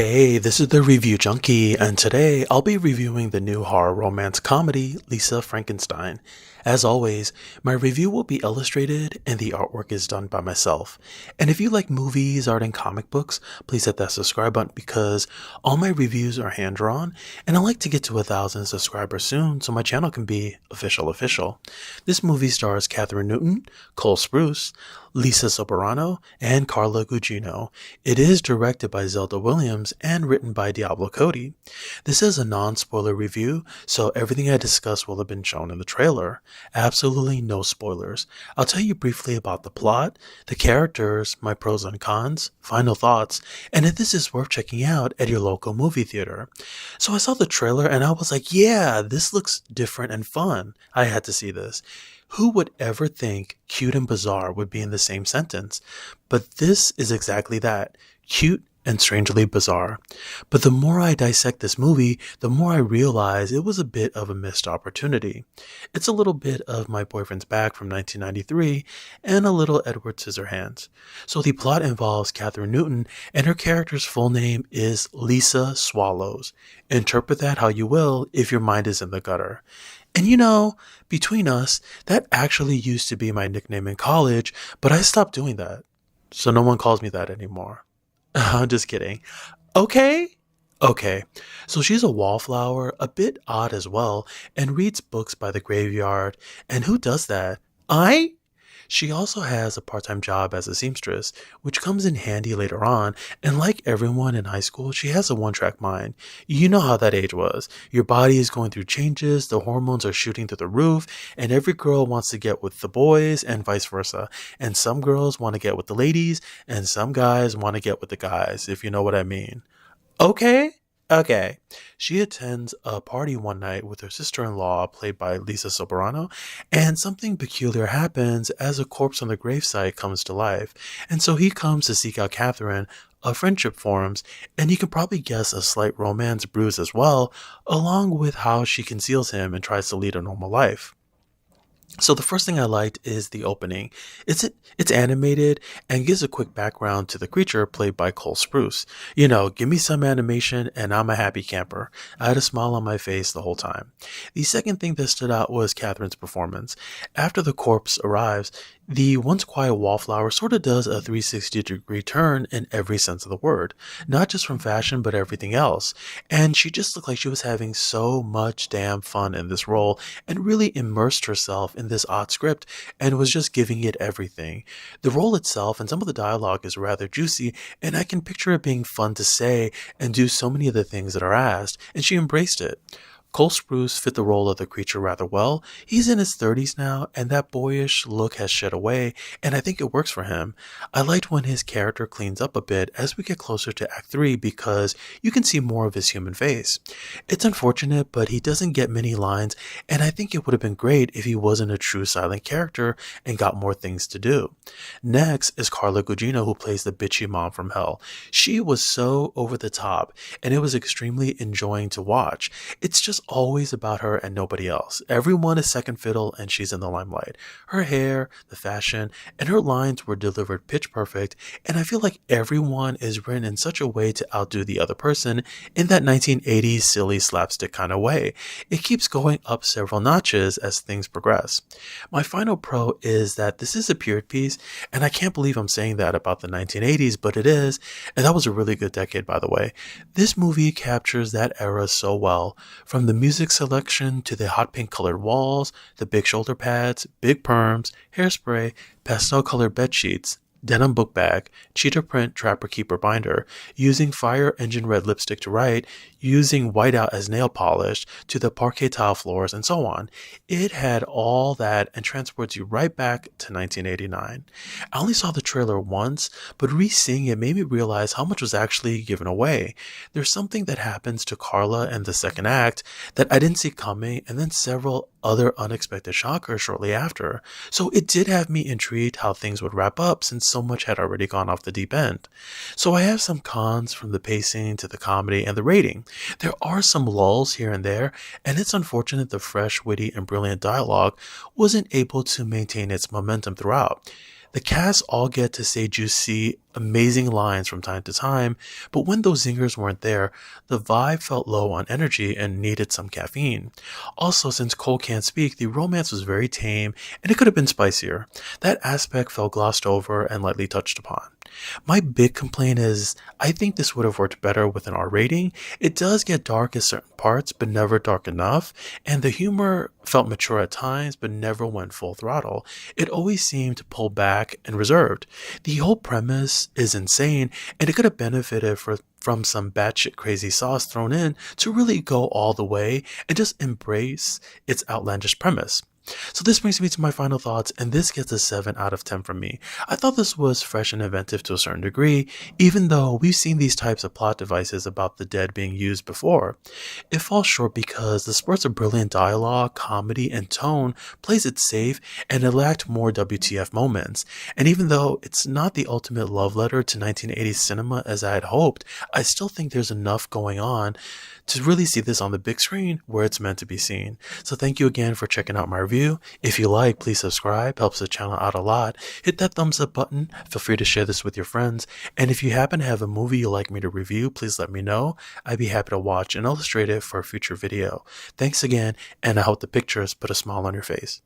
Hey, this is the Review Junkie, and today I'll be reviewing the new horror romance comedy, Lisa Frankenstein. As always, my review will be illustrated and the artwork is done by myself. And if you like movies, art, and comic books, please hit that subscribe button because all my reviews are hand drawn, and I like to get to 1,000 subscribers soon so my channel can be official. This movie stars Catherine Newton, Cole Sprouse, Lisa Soberano, and Carla Gugino. It is directed by Zelda Williams and written by Diablo Cody. This is a non-spoiler review, so everything I discuss will have been shown in the trailer. Absolutely no spoilers. I'll tell you briefly about the plot, the characters, my pros and cons, final thoughts, and if this is worth checking out at your local movie theater. So I saw the trailer and I was like, yeah, this looks different and fun. I had to see this. Who would ever think cute and bizarre would be in the same sentence? But this is exactly that, cute and strangely bizarre. But the more I dissect this movie, the more I realize it was a bit of a missed opportunity. It's a little bit of My Boyfriend's Back from 1993 and a little Edward Scissorhands. So the plot involves Catherine Newton and her character's full name is Lisa Swallows. Interpret that how you will if your mind is in the gutter. And you know, between us, that actually used to be my nickname in college, but I stopped doing that. So no one calls me that anymore. I'm just kidding. Okay. So she's a wallflower, a bit odd as well, and reads books by the graveyard. And who does that? She also has a part-time job as a seamstress, which comes in handy later on, and like everyone in high school, she has a one-track mind. You know how that age was. Your body is going through changes, the hormones are shooting through the roof, and every girl wants to get with the boys and vice versa. And some girls want to get with the ladies, and some guys want to get with the guys, if you know what I mean. Okay. She attends a party one night with her sister-in-law, played by Lisa Soberano, and something peculiar happens as a corpse on the gravesite comes to life. And so he comes to seek out Catherine, a friendship forms, and you can probably guess a slight romance brews as well, along with how she conceals him and tries to lead a normal life. So the first thing I liked is the opening. It's animated and gives a quick background to the creature played by Cole Sprouse. You know, give me some animation and I'm a happy camper. I had a smile on my face the whole time. The second thing that stood out was Catherine's performance. After the corpse arrives, the once quiet wallflower sort of does a 360-degree turn in every sense of the word, not just from fashion but everything else. And she just looked like she was having so much damn fun in this role and really immersed herself in this odd script and was just giving it everything. The role itself and some of the dialogue is rather juicy, and I can picture it being fun to say and do so many of the things that are asked, and she embraced it. Cole Sprouse fit the role of the creature rather well. He's in his 30s now, and that boyish look has shed away, and I think it works for him. I liked when his character cleans up a bit as we get closer to Act 3 because you can see more of his human face. It's unfortunate, but he doesn't get many lines, and I think it would have been great if he wasn't a true silent character and got more things to do. Next is Carla Gugino, who plays the bitchy mom from hell. She was so over the top, and it was extremely enjoying to watch. It's just always about her and nobody else. Everyone is second fiddle and she's in the limelight. Her hair, the fashion, and her lines were delivered pitch perfect, and I feel like everyone is written in such a way to outdo the other person in that 1980s silly slapstick kind of way. It keeps going up several notches as things progress. My final pro is that this is a period piece, and I can't believe I'm saying that about the 1980s, but it is, and that was a really good decade, by the way. This movie captures that era so well, from the music selection to the hot pink colored walls, the big shoulder pads, big perms, hairspray, pastel colored bed sheets, denim book bag, cheetah print trapper keeper binder, using fire engine red lipstick to write, using whiteout as nail polish, to the parquet tile floors, and so on. It had all that and transports you right back to 1989. I only saw the trailer once, but re-seeing it made me realize how much was actually given away. There's something that happens to Carla in the second act that I didn't see coming, and then several other unexpected shockers shortly after. So it did have me intrigued how things would wrap up since so much had already gone off the deep end. So I have some cons, from the pacing to the comedy and the rating. There are some lulls here and there, and it's unfortunate the fresh, witty, and brilliant dialogue wasn't able to maintain its momentum throughout. The cast all get to say juicy, amazing lines from time to time, but when those zingers weren't there, the vibe felt low on energy and needed some caffeine. Also, since Cole can't speak, the romance was very tame and it could have been spicier. That aspect felt glossed over and lightly touched upon. My big complaint is I think this would have worked better with an R rating. It does get dark in certain parts, but never dark enough, and the humor felt mature at times, but never went full throttle. It always seemed to pull back and reserved. The whole premise is insane, and it could have benefited from some batshit crazy sauce thrown in to really go all the way and just embrace its outlandish premise. So this brings me to my final thoughts, and this gets a 7 out of 10 from me. I thought this was fresh and inventive to a certain degree, even though we've seen these types of plot devices about the dead being used before. It falls short because the spurts of brilliant dialogue, comedy, and tone plays it safe, and it lacked more WTF moments. And even though it's not the ultimate love letter to 1980s cinema as I had hoped, I still think there's enough going on to really see this on the big screen where it's meant to be seen. So thank you again for checking out my review. If you like, please subscribe, helps the channel out a lot. Hit that thumbs up button, feel free to share this with your friends. And if you happen to have a movie you'd like me to review, please let me know. I'd be happy to watch and illustrate it for a future video. Thanks again, and I hope the pictures put a smile on your face.